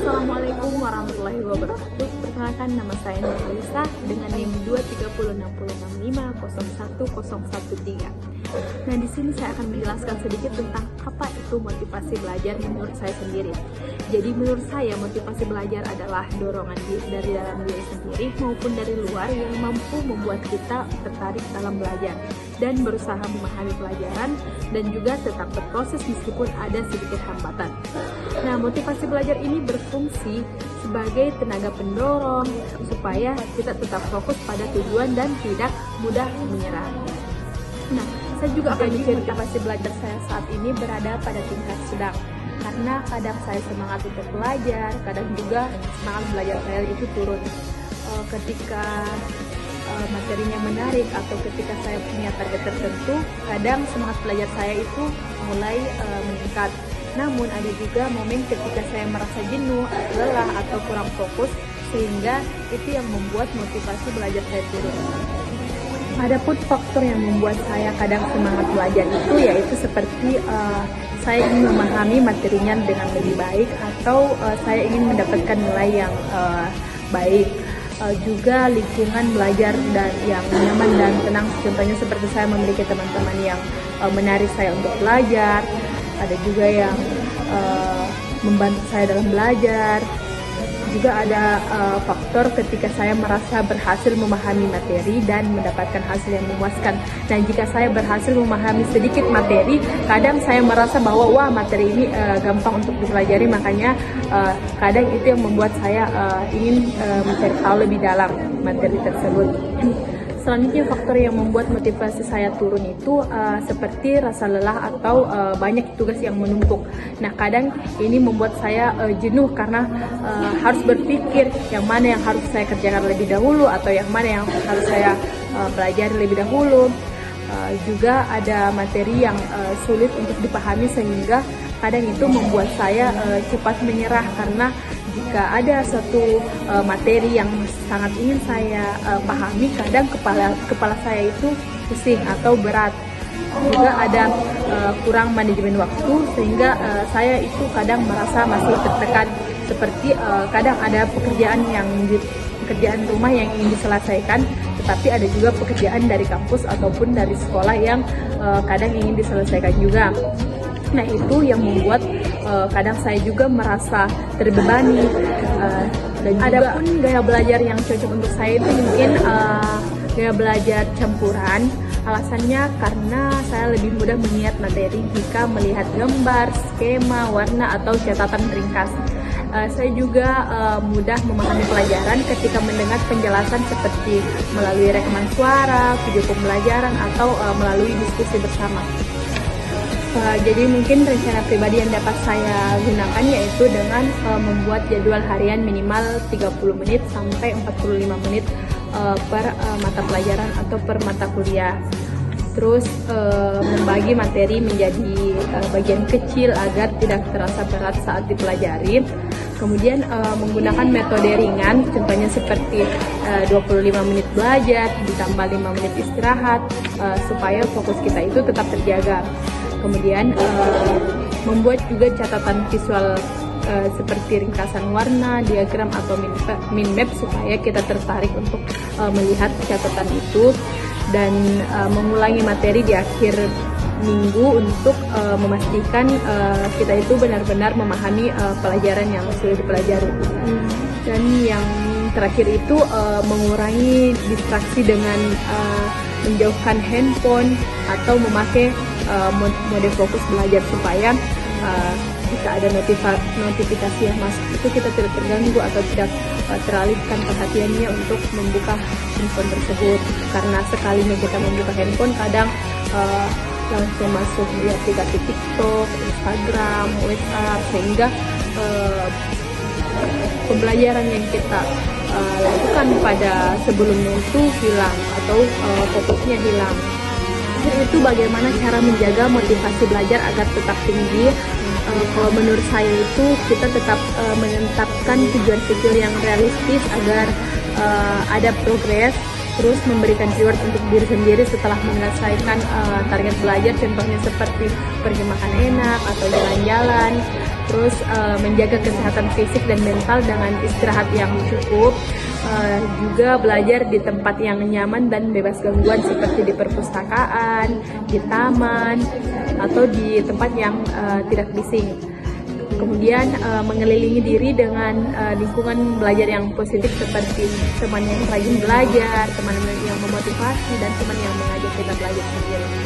Assalamualaikum warahmatullahi wabarakatuh. Perkenalkan, nama saya Nurhalisa dengan NIM 2306065010113. Nah, di sini saya akan menjelaskan sedikit tentang apa itu motivasi belajar menurut saya sendiri. Jadi menurut saya motivasi belajar adalah dorongan dari dalam diri sendiri maupun dari luar yang mampu membuat kita tertarik dalam belajar dan berusaha memahami pelajaran dan juga tetap berproses meskipun ada sedikit hambatan. Nah, motivasi belajar ini berfungsi sebagai tenaga pendorong supaya kita tetap fokus pada tujuan dan tidak mudah menyerah. Nah, saya juga akan menceritakan motivasi belajar saya saat ini berada pada tingkat sedang. Karena kadang saya semangat untuk belajar, kadang juga semangat belajar saya itu turun. Ketika materinya menarik atau ketika saya punya target tertentu, kadang semangat belajar saya itu mulai meningkat. Namun ada juga momen ketika saya merasa jenuh, lelah atau kurang fokus, sehingga itu yang membuat motivasi belajar saya turun. Adapun faktor yang membuat saya kadang semangat belajar itu yaitu seperti saya ingin memahami materinya dengan lebih baik atau saya ingin mendapatkan nilai yang baik. Juga lingkungan belajar dan yang nyaman dan tenang, contohnya seperti saya memiliki teman-teman yang menarik saya untuk belajar, ada juga yang membantu saya dalam belajar. Juga ada faktor ketika saya merasa berhasil memahami materi dan mendapatkan hasil yang memuaskan. Dan jika saya berhasil memahami sedikit materi, kadang saya merasa bahwa wah, materi ini gampang untuk dipelajari, makanya kadang itu yang membuat saya ingin mencari tahu lebih dalam materi tersebut. Selanjutnya, faktor yang membuat motivasi saya turun itu seperti rasa lelah atau banyak tugas yang menumpuk. Nah, kadang ini membuat saya jenuh karena harus berpikir yang mana yang harus saya kerjakan lebih dahulu atau yang mana yang harus saya pelajari lebih dahulu. Juga ada materi yang sulit untuk dipahami sehingga kadang itu membuat saya cepat menyerah karena jika ada suatu materi yang sangat ingin saya pahami, kadang kepala saya itu pusing atau berat. Juga ada kurang manajemen waktu sehingga saya itu kadang merasa masih tertekan, seperti kadang ada pekerjaan rumah yang ingin diselesaikan, tetapi ada juga pekerjaan dari kampus ataupun dari sekolah yang kadang ingin diselesaikan juga. Nah, itu yang membuat kadang saya juga merasa terbebani. Dan juga adapun gaya belajar yang cocok untuk saya itu mungkin gaya belajar campuran. Alasannya karena saya lebih mudah mengingat materi jika melihat gambar, skema, warna, atau catatan ringkas. Saya juga mudah memahami pelajaran ketika mendengar penjelasan seperti melalui rekaman suara, video pembelajaran, atau melalui diskusi bersama. Jadi mungkin rencana pribadi yang dapat saya gunakan yaitu dengan membuat jadwal harian minimal 30 menit sampai 45 menit per mata pelajaran atau per mata kuliah. Terus membagi materi menjadi bagian kecil agar tidak terasa berat saat dipelajari. Kemudian menggunakan metode ringan, contohnya seperti 25 menit belajar ditambah 5 menit istirahat supaya fokus kita itu tetap terjaga. Kemudian membuat juga catatan visual seperti ringkasan warna, diagram atau mind map supaya kita tertarik untuk melihat catatan itu, dan mengulangi materi di akhir minggu untuk memastikan kita itu benar-benar memahami pelajaran yang sudah dipelajari. Dan yang terakhir itu mengurangi distraksi dengan menjauhkan handphone atau memakai mode fokus belajar supaya jika ada notifikasi yang masuk itu kita tidak terganggu atau tidak teralihkan perhatiannya untuk membuka handphone tersebut, karena sekalinya kita membuka handphone kadang langsung masuk di aplikasi TikTok, Instagram, WhatsApp, sehingga pembelajaran yang kita lakukan pada sebelumnya itu hilang atau fokusnya hilang. Itu bagaimana cara menjaga motivasi belajar agar tetap tinggi. Kalau menurut saya itu kita tetap menetapkan tujuan kecil yang realistis agar ada progres, terus memberikan reward untuk diri sendiri setelah menyelesaikan target belajar, contohnya seperti pergi makan enak atau jalan-jalan. terus menjaga kesehatan fisik dan mental dengan istirahat yang cukup, juga belajar di tempat yang nyaman dan bebas gangguan seperti di perpustakaan, di taman, atau di tempat yang tidak bising. Kemudian mengelilingi diri dengan lingkungan belajar yang positif seperti teman yang rajin belajar, teman yang memotivasi, dan teman yang mengajak kita belajar sendiri.